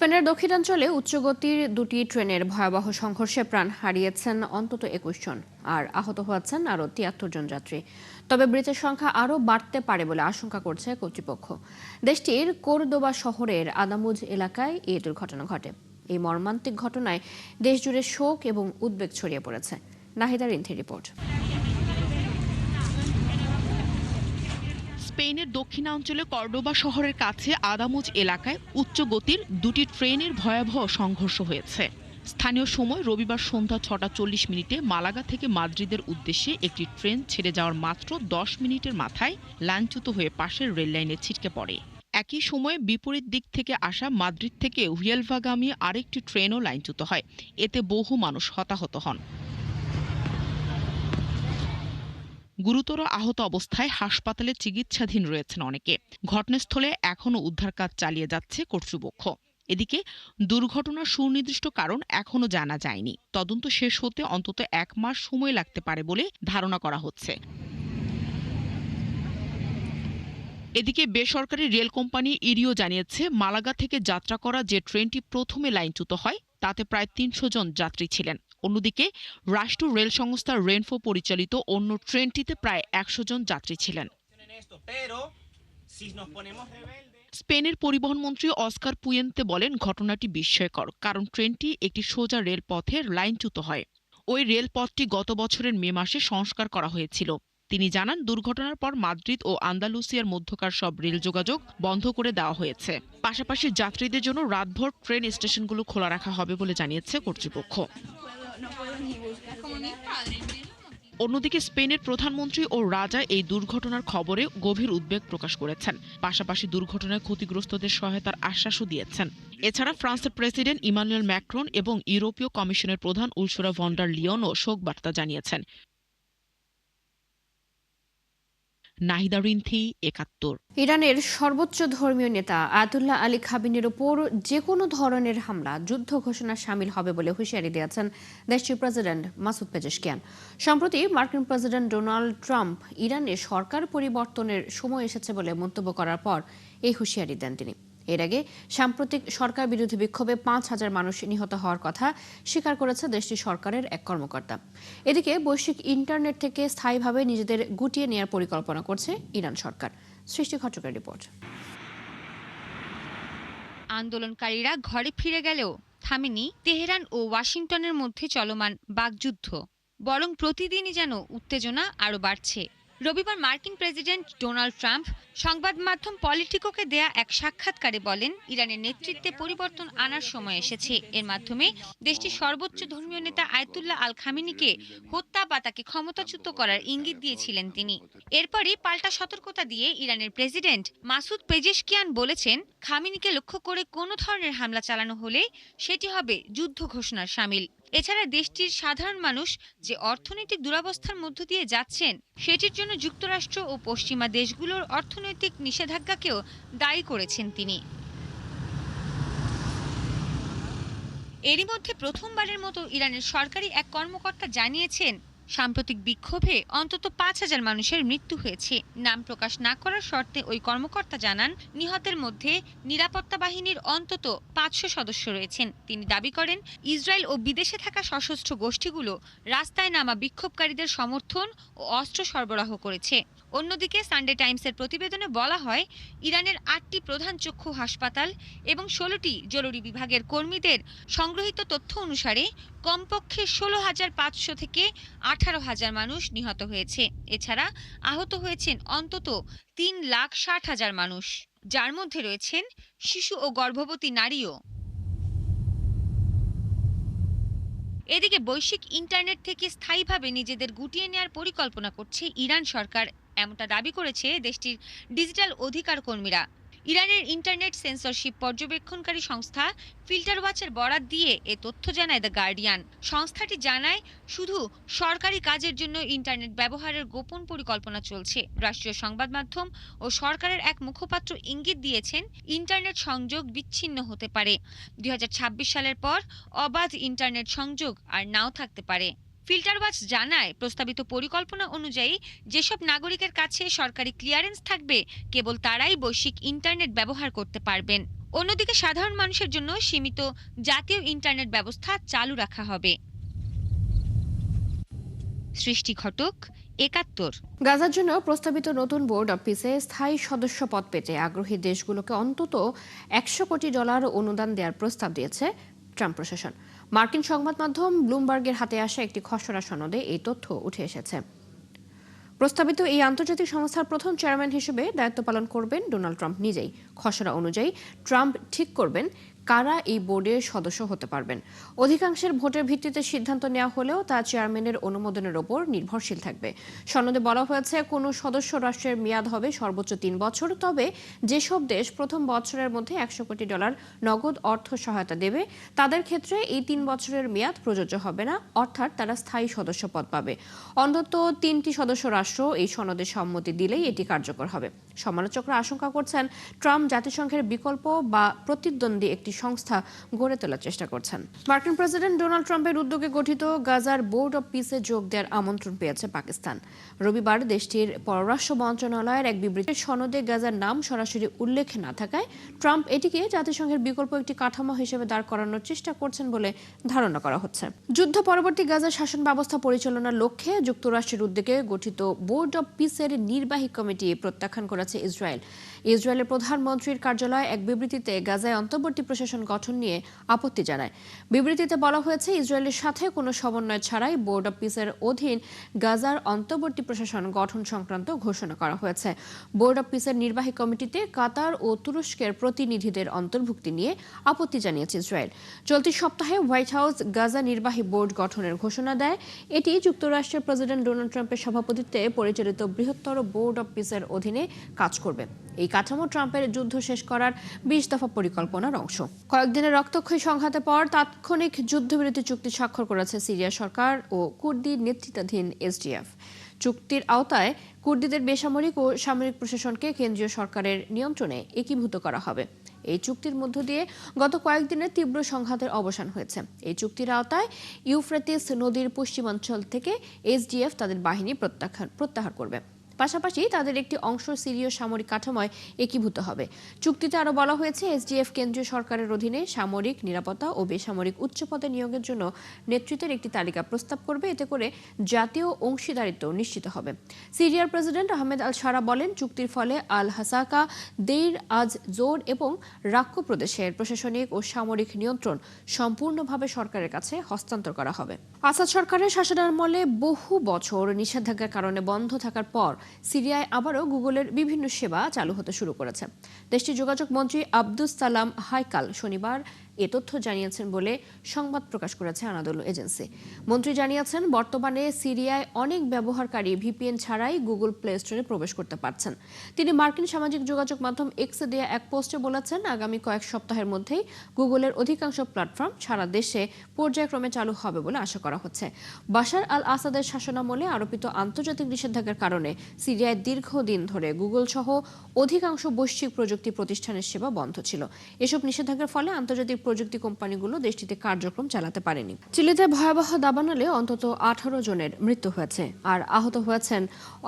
স্পেনের দক্ষিণাঞ্চলে উচ্চগতির দুটি ট্রেনের ভয়াবহ সংঘর্ষে প্রাণ হারিয়েছেন অন্তত ২১ জন আর আহত হয়েছেন আরও ৭৩ জন যাত্রী। তবে মৃতের সংখ্যা আরও বাড়তে পারে বলে আশঙ্কা করছে কর্তৃপক্ষ। দেশটির কোরদোবা শহরের আদামুজ এলাকায় এই দুর্ঘটনা ঘটে। এই মর্মান্তিক ঘটনায় দেশজুড়ে শোক এবং উদ্বেগ ছড়িয়ে পড়েছে। নাহিদা রিন্থির রিপোর্ট। স্পেনের দক্ষিণাঞ্চলে কর্ডোবা শহরের কাছে আদামুজ এলাকায় উচ্চ গতির দুটি ট্রেনের ভয়াবহ সংঘর্ষ হয়েছে। স্থানীয় সময় রবিবার সন্ধ্যা ৬টা ৪০ মালাগা থেকে মাদ্রিদের উদ্দেশ্যে একটি ট্রেন ছেড়ে যাওয়ার মাত্র ১০ মিনিটের মাথায় লাইনচ্যুত হয়ে পাশের রেললাইনে ছিটকে পড়ে। একই সময়ে বিপরীত দিক থেকে আসা মাদ্রিদ থেকে হুয়েলভাগামী আরেকটি ট্রেনও লাইনচ্যুত হয়। এতে বহু মানুষ হতাহত হন। গুরুতর আহত অবস্থায় হাসপাতালে চিকিৎসাধীন রয়েছেন অনেকে। ঘটনাস্থলে এখনও উদ্ধার কাজ চালিয়ে যাচ্ছে কর্তৃপক্ষ। এদিকে দুর্ঘটনার সুনির্দিষ্ট কারণ এখনও জানা যায়নি। তদন্ত শেষ হতে অন্তত ১ মাস সময় লাগতে পারে বলে ধারণা করা হচ্ছে। এদিকে বেসরকারি রেল কোম্পানি ইরিও জানিয়েছে, মালাগা থেকে যাত্রা করা যে ট্রেনটি প্রথমে লাইনচ্যুত হয় তাতে প্রায় ৩০০ জন যাত্রী ছিলেন। অন্যদিকে রাষ্ট্রীয় রেল সংস্থা রেনফো পরিচালিত অন্য ট্রেনটিতে প্রায় ১০০ জন যাত্রী ছিলেন। স্পেনের পরিবহন মন্ত্রী অস্কার পুয়েন্তে বলেন, ঘটনাটি বিস্ময়কর, কারণ ট্রেনটি একটি সোজা রেলপথে লাইনচ্যুত হয়। ওই রেলপথটি গত বছরের মে মাসে সংস্কার করা হয়েছিল। তিনি জানান, দুর্ঘটনার পর মাদ্রিদ ও আন্দালুসিয়ার মধ্যকার সব রেল যোগাযোগ বন্ধ করে দেওয়া হয়েছে। পাশাপাশি যাত্রীদের জন্য রাতভর ট্রেন স্টেশনগুলো খোলা রাখা হবে বলে জানিয়েছে কর্তৃপক্ষ। অন্যদিকে স্পেনের প্রধানমন্ত্রী ও রাজা এই দুর্ঘটনার খবরে গভীর উদ্বেগ প্রকাশ করেছেন। পাশাপাশি দুর্ঘটনায় ক্ষতিগ্রস্তদের সহায়তার আশ্বাসও দিয়েছেন। এছাড়া ফ্রান্সের প্রেসিডেন্ট ইমানুয়েল ম্যাক্রন এবং ইউরোপীয় কমিশনের প্রধান উর্সুলা ভন ডার লিয়নও শোকবার্তা জানিয়েছেন। নাহিদা রিন্থি, ৭১। ইরানের সর্বোচ্চ ধর্মীয় নেতা আয়াতুল্লাহ আলী খামেনির ওপর যে কোনো ধরনের হামলা যুদ্ধ ঘোষণা শামিল হবে বলে হুঁশিয়ারি দিয়েছেন দেশটির প্রেসিডেন্ট মাসুদ পেজেশকিয়ান। সম্প্রতি মার্কিন প্রেসিডেন্ট ডোনাল্ড ট্রাম্প ইরানে সরকার পরিবর্তনের সময় এসেছে বলে মন্তব্য করার পর এই হুঁশিয়ারি দেন তিনি। এর আগে সাম্প্রতিক সরকার বিরোধী বিক্ষোভে ৫,০০০ মানুষ নিহত হওয়ার কথা স্বীকার করেছে দেশটির সরকারের এক কর্মকর্তা। এদিকে বৈশ্বিক ইন্টারনেট থেকে স্থায়ীভাবে নিজেদের গুটিয়ে নেওয়ার পরিকল্পনা করছে ইরান সরকার। সৃষ্টি ঘটকের রিপোর্ট। আন্দোলনকারীরা ঘরে ফিরে গেলেও থামেনি তেহরান ও ওয়াশিংটনের মধ্যে চলমান বাকযুদ্ধ, বরং প্রতিদিনই যেন উত্তেজনা আরও বাড়ছে। রবিবার মার্কিন প্রেসিডেন্ট ডোনাল্ড ট্রাম্প সংবাদ মাধ্যম পলিটিকোকে দেয়া এক সাক্ষাৎকারে বলেন, ইরানের নেতৃত্বে পরিবর্তন আনার সময় এসেছে। এর মাধ্যমে দেশটির সর্বোচ্চ ধর্মীয় নেতা আয়াতুল্লাহ আল খামেনিকে হত্যা বা তাকে ক্ষমতাচ্যুত করার ইঙ্গিত দিয়েছিলেন তিনি। এরপরই পাল্টা সতর্কতা দিয়ে ইরানের প্রেসিডেন্ট মাসুদ পেজেশকিয়ান বলেছেন, খামেনিকে লক্ষ্য করে কোনো ধরনের হামলা চালানো হলে সেটি হবে যুদ্ধ ঘোষণার শামিল। এছাড়া দেশটির সাধারণ মানুষ যে অর্থনৈতিক দুরবস্থার মধ্য দিয়ে যাচ্ছেন, সেটির জন্য যুক্তরাষ্ট্র ও পশ্চিমা দেশগুলোর অর্থনৈতিক নিষেধাজ্ঞাকেও দায়ী করেছেন তিনি। এরই মধ্যে প্রথমবারের মতো ইরানের সরকারি এক কর্মকর্তা জানিয়েছেন, সাম্প্রতিক বিক্ষোভে অন্তত ৫,০০০ মানুষের মৃত্যু হয়েছে। নাম প্রকাশ না করার শর্তে ওই কর্মকর্তা জানান, নিহতের মধ্যে নিরাপত্তা বাহিনীর অন্তত ৫০০ সদস্য রয়েছেন। তিনি দাবি করেন, ইসরায়েল ও বিদেশে থাকা সশস্ত্র গোষ্ঠীগুলো রাস্তায় নামা বিক্ষোভকারীদের সমর্থন ও অস্ত্র সরবরাহ করেছে। অন্যদিকে সানডে টাইমসের প্রতিবেদনে বলা হয়, ইরানের ৮টি প্রধান চক্ষু হাসপাতাল এবং ১৬টি জরুরি বিভাগের কর্মীদের সংগৃহীত তথ্য অনুসারে কমপক্ষে ১৬,৫০০ থেকে ১৮,০০০ মানুষ নিহত হয়েছে। এছাড়া আহত হয়েছেন অন্তত ৩,৬০,০০০ মানুষ, যার মধ্যে রয়েছেন শিশু ও গর্ভবতী নারীও। এদিকে বৈশ্বিক ইন্টারনেট থেকে স্থায়ীভাবে নিজেদের গুটিয়ে নেওয়ার পরিকল্পনা করছে ইরান সরকার, এমনটা দাবি করেছে দেশটির ডিজিটাল অধিকার কর্মীরা। ইরানের ইন্টারনেট সেন্সরশিপ পর্যবেক্ষণকারী সংস্থা ফিল্টার ওয়াচের বরাত দিয়ে এ তথ্য জানায় দ্য গার্ডিয়ান। সংস্থাটি জানায়, শুধু সরকারি কাজের জন্য ইন্টারনেট ব্যবহারের গোপন পরিকল্পনা চলছে। রাষ্ট্রীয় সংবাদ মাধ্যম ও সরকারের এক মুখপাত্র ইঙ্গিত দিয়েছেন, ইন্টারনেট সংযোগ বিচ্ছিন্ন হতে পারে। ২০২৬ সালের পর অবাধ ইন্টারনেট সংযোগ আর নাও থাকতে পারে। ফিল্টার ওয়াচ জানায়, প্রস্তাবিত পরিকল্পনা অনুযায়ী যেসব নাগরিকের কাছে সরকারি ক্লিয়ারেন্স থাকবে, কেবল তারাই বৈশ্বিক ইন্টারনেট ব্যবহার করতে পারবেন। অন্যদিকে সাধারণ মানুষের জন্য সীমিত জাতীয় ইন্টারনেট ব্যবস্থা চালু রাখা হবে। সৃষ্টি ঘটক, ৭১। গাজার জন্য প্রস্তাবিত নতুন বোর্ড অব পিসে স্থায়ী সদস্য পদ পেতে আগ্রহী দেশগুলোকে অন্তত $100 কোটি অনুদান দেওয়ার প্রস্তাব দিয়েছে ট্রাম্প প্রশাসন। মার্কিন সংবাদ মাধ্যম ব্লুমবার্গের হাতে আসা একটি খসড়া সনদে এই তথ্য উঠে এসেছে। প্রস্তাবিত এই আন্তর্জাতিক সংস্থার প্রথম চেয়ারম্যান হিসেবে দায়িত্ব পালন করবেন ডোনাল্ড ট্রাম্প নিজেই। খসড়া অনুযায়ী ট্রাম্প ঠিক করবেন কারা এই বোর্ডের সদস্য হতে পারবেন। অধিকাংশের ভোটের ভিত্তিতে সিদ্ধান্ত নেওয়া হলেও তা চেয়ারম্যানের অনুমোদনের ওপর নির্ভরশীল থাকবে। সনদে বলা হয়েছে কোনো সদস্য রাষ্ট্রের মেয়াদ হবে সর্বোচ্চ 3 বছর। তবে যেসব দেশ প্রথম বছরের মধ্যে $100 কোটি নগদ অর্থ সহায়তা দেবে তাদের ক্ষেত্রে এই 3 বছরের মেয়াদ প্রযোজ্য হবে না, অর্থাৎ তারা স্থায়ী সদস্য পদ পাবে। অন্তত 3টি সদস্য রাষ্ট্র এই সনদে সম্মতি দিলেই এটি কার্যকর হবে। সমালোচকরা আশঙ্কা করছেন ট্রাম্প জাতিসংঘের বিকল্প বা প্রতিদ্বন্দ্বী একটি সংস্থা গড়ে তোলার চেষ্টা করছেন। মার্কিন প্রেসিডেন্ট ডোনাল্ড ট্রাম্পের উদ্যোগে গঠিত গাজার বোর্ড অব পিসে যোগ দেওয়ার আমন্ত্রণ পেয়েছে পাকিস্তান। রবিবার দেশটির পররাষ্ট্র মন্ত্রণালয়ের এক বিবৃতির সনদে গাজার নাম সরাসরি উল্লেখ না থাকায় ট্রাম্প এটিকে জাতিসংঘের বিকল্প একটি কাঠামো হিসেবে দাঁড় করানোর চেষ্টা করছেন বলে ধারণা করা হচ্ছে। যুদ্ধ পরবর্তী গাজার শাসন ব্যবস্থা পরিচালনার লক্ষ্যে যুক্তরাষ্ট্রের উদ্যোগে গঠিত বোর্ড অব পিসের নির্বাহী কমিটি প্রত্যাখ্যান করেছে ইসরায়েল। ইসরায়েলের প্রধানমন্ত্রীর কার্যালয় এক বিবৃতিতে গাজায় অন্তর্বর্তী প্রশাসন গঠন নিয়ে আপত্তি জানায়। বিবৃতিতে বলা হয়েছে ইসরায়েলের সাথে কোনো সমন্বয় ছাড়াই বোর্ড অব পিসের অধীন গাজার অন্তর্বর্তী প্রশাসন গঠন সংক্রান্ত ঘোষণা করা হয়েছে। বোর্ড অব পিসের নির্বাহী কমিটিতে কাতার ও তুরস্কের প্রতিনিধিদের অন্তর্ভুক্তি নিয়ে আপত্তি জানিয়েছে ইসরায়েল। চলতি সপ্তাহে হোয়াইট হাউস গাজা নির্বাহী বোর্ড গঠনের ঘোষণা দেয়। এটি যুক্তরাষ্ট্রের প্রেসিডেন্ট ডোনাল্ড ট্রাম্পের সভাপতিত্বে পরিচালিত বৃহত্তর বোর্ড অব পিসের অধীনে কাজ করবে। এই কাঠামো ট্রাম্পের যুদ্ধ শেষ করার 20 দফা পরিকল্পনার অংশ। কয়েকদিনের রক্তক্ষয়ী সংঘাতের পর তাৎক্ষণিক যুদ্ধবিরতি চুক্তি স্বাক্ষর করেছে সিরিয়া সরকার ও কুর্দি নেতৃত্বাধীন এসডিএফ। চুক্তির আওতায় কুর্দিদের বেসামরিক ও সামরিক প্রশাসনকে কেন্দ্রীয় সরকারের নিয়ন্ত্রণে একীভূত করা হবে। এই চুক্তির মধ্য দিয়ে গত কয়েকদিনের তীব্র সংঘাতের অবসান হয়েছে। এই চুক্তির আওতায় ইউফ্রেটিস নদীর পশ্চিমাঞ্চল থেকে এসডিএফ তাদের বাহিনী প্রত্যাহার করবে। পাশাপাশি তাদের একটি অংশ সিরীয় সামরিক কাঠামোয় একীভূত হবে। চুক্তিতে আরও বলা হয়েছে এসডিএফ কেন্দ্রীয় সরকারের অধীনে সামরিক, নিরাপত্তা ও বেসামরিক উচ্চপদে নিয়োগের জন্য নেতৃত্বের একটি তালিকা প্রস্তাব করবে। এতে করে জাতীয় অংশীদারিত্ব নিশ্চিত হবে। সিরিয়ার প্রেসিডেন্ট আহমেদ আল সারা বলেন, চুক্তির ফলে আল হাসাকা, দেইর আজ জোর এবং রাক্কো প্রদেশের প্রশাসনিক ও সামরিক নিয়ন্ত্রণ সম্পূর্ণভাবে সরকারের কাছে হস্তান্তর করা হবে। আসাদ সরকারের শাসনামলে বহু বছর নিষেধাজ্ঞার কারণে বন্ধ থাকার পর সিরিয়ায় আবারও গুগলের বিভিন্ন সেবা চালু হতে শুরু করেছে। দেশটির যোগাযোগ মন্ত্রী আব্দুস সালাম হাইকাল শনিবার এ তথ্য জানিয়েছেন বলে সংবাদ প্রকাশ করেছে আনাদোলু এজেন্সি। মন্ত্রী জানিয়েছেন, বর্তমানে সিরিয়ায় অনেক ব্যবহারকারী ভিপিএন ছাড়াই গুগল প্লে স্টোরে প্রবেশ করতে পারছেন। তিনি মার্কিন সামাজিক যোগাযোগ মাধ্যম এক্সে দেয়া এক পোস্টে বলেছেন, আগামী কয়েক সপ্তাহের মধ্যেই গুগলের অধিকাংশ প্ল্যাটফর্ম সারা দেশে পর্যায়ক্রমে চালু হবে বলে আশা করা হচ্ছে। বাশার আল আসাদের শাসনামলে আরোপিত আন্তর্জাতিক নিষেধাজ্ঞার কারণে সিরিয়ায় দীর্ঘদিন ধরে গুগল সহ অধিকাংশ বৈশ্বিক প্রযুক্তি প্রতিষ্ঠানের সেবা বন্ধ ছিল। এসব নিষেধাজ্ঞার ফলে আন্তর্জাতিক প্রযুক্তি কোম্পানিগুলো দেশটিতে কার্যক্রম চালাতে পারেনি। চিলিতে ভয়াবহ দাবানলে অন্তত 18 জনের মৃত্যু হয়েছে আর আহত হয়েছেন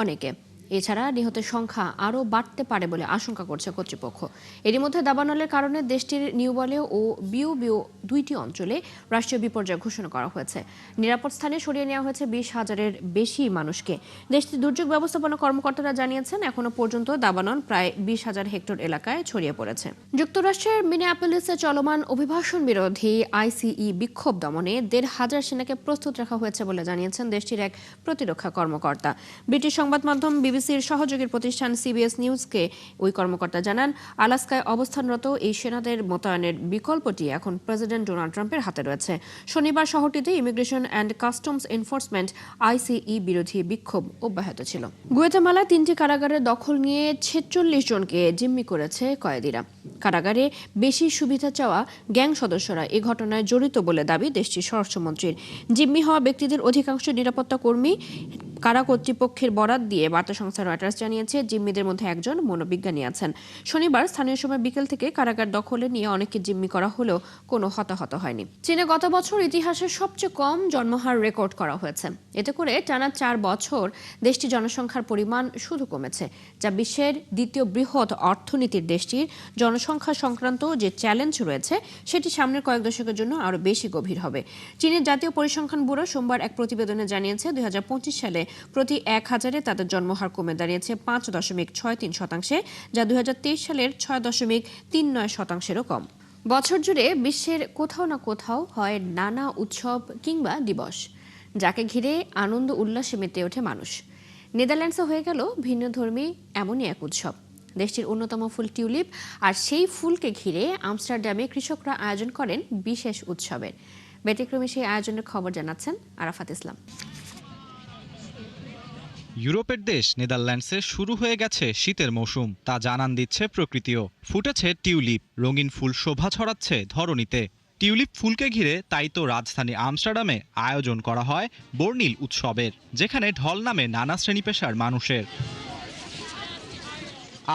অনেকে। এছাড়া নিহতের সংখ্যা আরও বাড়তে পারে বলে আশঙ্কা করছে কর্তৃপক্ষ। এরই মধ্যে দাবানলের কারণে দেশটির নিউবলে ও বিও দুইটি অঞ্চলে রাষ্ট্রীয় বিপর্যয় ঘোষণা করা হয়েছে। নিরাপদ স্থানে সরিয়ে নেওয়া হয়েছে 20,000-এর বেশি মানুষকে। দেশটির দুর্যোগ ব্যবস্থাপনা কর্মকর্তারা জানিয়েছেন, এখনো পর্যন্ত দাবানল প্রায় 20,000 হেক্টর এলাকায় ছড়িয়ে পড়েছে। যুক্তরাষ্ট্রের মিনিয়াপলিসে চলমান অভিবাসন বিরোধী আইসিই বিক্ষোভ দমনে 1,500 সেনাকে প্রস্তুত রাখা হয়েছে বলে জানিয়েছেন দেশটির এক প্রতিরক্ষা কর্মকর্তা। ব্রিটিশ সংবাদ মাধ্যম বিবিসির সহযোগী প্রতিষ্ঠান সিবিএস নিউজকে ওই কর্মকর্তা জানান, আলাস্কায় অবস্থানরত এই সেনাদের মোতায়েনের বিকল্পটি এখন প্রেসিডেন্ট ডোনাল্ড ট্রাম্পের হাতে রয়েছে। শনিবার শহরটিতে immigration and customs enforcement ICE বিরোধী বিক্ষোভ অব্যাহত ছিল। গুয়েতেমালায় 3টি কারাগারের দখল নিয়ে 46 জনকে জিম্মি করেছে কয়েদিরা। কারাগারে বেশি সুবিধা চাওয়া গ্যাং সদস্যরা এ ঘটনায় জড়িত বলে দাবি দেশটির স্বরাষ্ট্রমন্ত্রীর। জিম্মি হওয়া ব্যক্তিদের অধিকাংশ নিরাপত্তা কর্মী। কারা কর্তৃপক্ষের বরাত দিয়ে বার্তা সংস্থা রয়টার্স জানিয়েছে, জিম্মিদের মধ্যে একজন মনোবিজ্ঞানী আছেন। শনিবার স্থানীয় সময় বিকেল থেকে কারাগার দখলে নিয়ে অনেককে জিম্মি করা হলেও কোনো হতাহত হয়নি। চীনে গত বছর ইতিহাসের সবচেয়ে কম জন্মহার রেকর্ড করা হয়েছে। এতে করে টানা 4 বছর দেশটির জনসংখ্যার পরিমাণ শুধু কমেছে, যা বিশ্বের দ্বিতীয় বৃহৎ অর্থনীতির দেশটির জনসংখ্যা সংক্রান্ত যে চ্যালেঞ্জ রয়েছে সেটি সামনের কয়েক দশকের জন্য আরও বেশি গভীর হবে। চীনের জাতীয় পরিসংখ্যান ব্যুরো সোমবার এক প্রতিবেদনে জানিয়েছে, 2025 সালে প্রতি 1000-এ তাদের জন্মহার কমে দাঁড়িয়েছে 5.63%, যা 2023 সালের 6.39%-এরও কম। বছর জুড়ে বিশ্বের কোথাও না কোথাও হয় নানা উৎসব কিংবা দিবস, যাকে ঘিরে আনন্দ উল্লাসে মেতে ওঠে মানুষ। নেদারল্যান্ডসে হয়ে গেল ভিন্নধর্মী এমনই এক উৎসব, দেশটির অন্যতম ফুল টিউলিপ। আর সেই ফুলকে ঘিরে আমস্টারডামে কৃষকরা আয়োজন করেন বিশেষ উৎসবের। ব্যতিক্রমী সেই আয়োজনের খবর জানাচ্ছেন আরাফাত ইসলাম। ইউরোপের দেশ নেদারল্যান্ডসে শুরু হয়ে গেছে শীতের মৌসুম, তা জানান দিচ্ছে প্রকৃতিও। ফুটেছে টিউলিপ, রঙিন ফুল শোভা ছড়াচ্ছে ধরণীতে। টিউলিপ ফুলকে ঘিরে তাই তো রাজধানী আমস্টারডামে আয়োজন করা হয় বর্ণিল উৎসবের, যেখানে ঢল নামে নানা শ্রেণী পেশার মানুষের।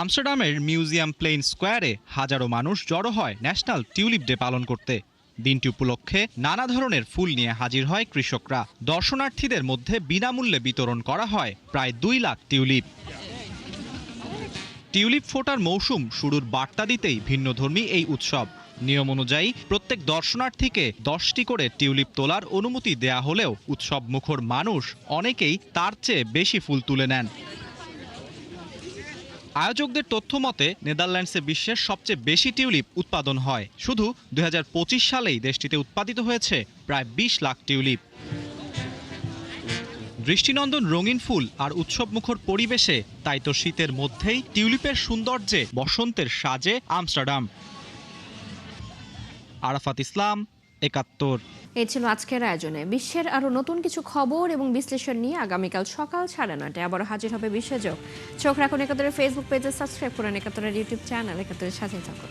আমস্টারডামের মিউজিয়াম প্লেন স্কোয়ারে হাজারো মানুষ জড়ো হয় ন্যাশনাল টিউলিপ ডে পালন করতে। দিনটি উপলক্ষে নানা ধরনের ফুল নিয়ে হাজির হয় কৃষকরা। দর্শনার্থীদের মধ্যে বিনামূল্যে বিতরণ করা হয় প্রায় 2 লাখ টিউলিপ। টিউলিপ ফোটার মৌসুম শুরুর বার্তা দিতেই ভিন্নধর্মী এই উৎসব। নিয়ম অনুযায়ী প্রত্যেক দর্শনার্থীকে 10টি করে টিউলিপ তোলার অনুমতি দেয়া হলেও উৎসব মুখর মানুষ অনেকেই তার চেয়ে বেশি ফুল তুলে নেন। আয়োজকদের তথ্য মতে নেদারল্যান্ডসে বিশ্বের সবচেয়ে বেশি টিউলিপ উৎপাদন হয়। শুধু 2025 সালেই দেশটিতে উৎপাদিত হয়েছে প্রায় 20 লাখ টিউলিপ। দৃষ্টিনন্দন রঙিন ফুল আর উৎসবমুখর পরিবেশে তাই তো শীতের মধ্যেই টিউলিপের সৌন্দর্যে বসন্তের সাজে আমস্টারডাম। আরাফাত ইসলাম, 71। এই ছিল আজকের আয়োজনে। বিশ্বের আরো নতুন কিছু খবর এবং বিশ্লেষণ নিয়ে আগামীকাল সকাল 9:30 আবারও হাজির হবে বিশ্বযোগ। চোখ রাখুন 71-এর ফেসবুক পেজে, সাবস্ক্রাইব করুন 71-এর ইউটিউব চ্যানেল। 71-এর সাথে থাকুন।